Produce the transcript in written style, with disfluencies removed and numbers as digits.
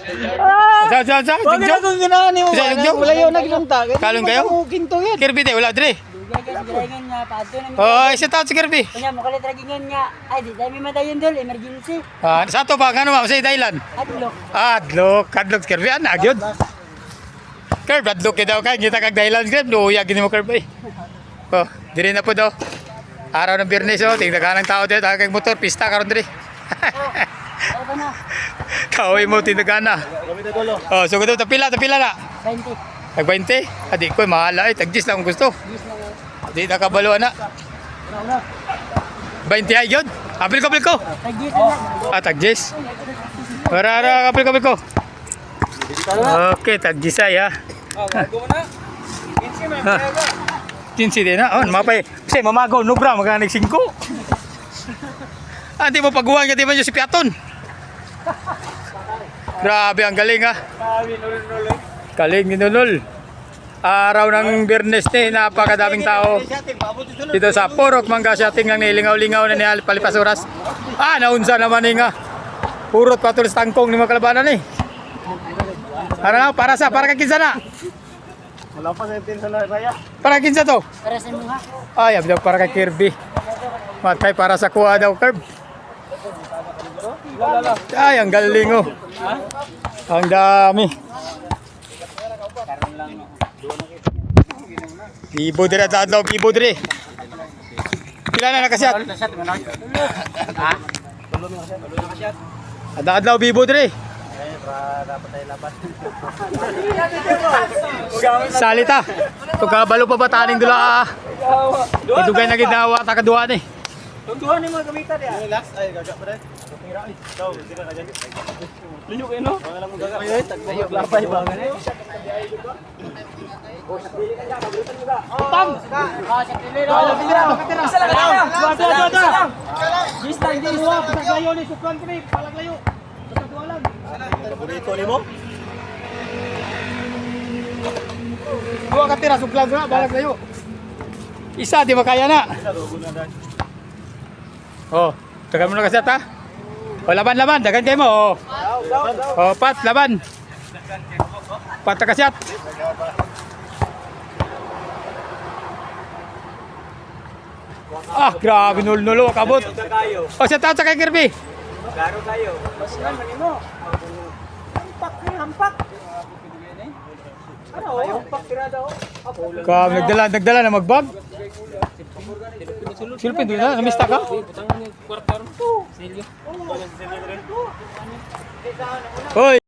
Sa Wag na kung ginahan mo. Sa jog. Wala yun naglunta. Kalon kayo? Kinto yan. Kirby de wala dire. Gagangan nga, pato na. Oh, isa taon si Kirby. Kanya, mukalit ragingan nga. Ay, di tayo may madayon dol, emergency. Sa to pa ngano ma sa Thailand. Adlok. Adlok Kirby ana gyud. Kirby adlok daw kay kita kag Thailand Kirby luya gini mo Kirby. Oh, dire na po daw. Araw ng Biyernes oh, tingdagan ng tao dito, kag motor pista karon dire. Ano ba na? Kaoy mo tindagana. Oh, so gud tapila na. 20. Tag 20. Adi ko mahala ay tag 10 lang gusto. Di na kabalo na. 20 ay yun. Apil ko. Tagit na. Tag 10. Para apil ko. Okay, tag 10 ay ha. Kinsi din na. Oh, mapay. Kasi mamago nugra maganig 5. Hindi mo paguhan ka di ba yung si Piaton? Grabe ang galing ha. Galing ginulol. Araw ng Biyernes ni napakadaming tao. Dito sa Purok Mangga Shooting lang nilingaw-lingaw na niya palipas oras. Naunsa naman ni nga. Purot patulos tangkong ni mga kalabanan eh. Ano na, para kay kinsa na? Wala pa sa tin sa raya. Para kinsa to? Para sa mga. Ay, abdaw para kay Kirby. Matay para sa kuha daw, Kirby. Ay, ang galing oh. Ang dami. Kibo dire at adlaw, kibo dire. Pila na nakasyat? Adlaw bibo dire. Salita. Kung kabalo pa bataning dula. Idugay na ginawa ta kaduha ni. Tutuhan ni mga gamita dia. Relax ay gagak pa rin. Ikaw, hindi ka kagad. Liyo kayo no? Wala mo gagak. Ay, tagbabag lapay ba ganun? Tam! Sa pilero. Isa lang ka. Gis lang, gis. Paglayo ni Suklan kini, palaglayo. Sa dua lang. Paborito ni mo? Dua ka tira suklan na balag layo. Isa di makaya na. Oh, tagal mo na kasi ta. Oh, laban, dagan kayo mo. Oh, pat, laban. Pat na kasyat. Grabe, nul-nulo, kabot. Oh, siya tao sa kay Kirby. Garo kayo. Basihan man mo. Hampak. Ano, hampak tira daw. Nagdala na magbag. Silpin doon na, namista ka? Hoy!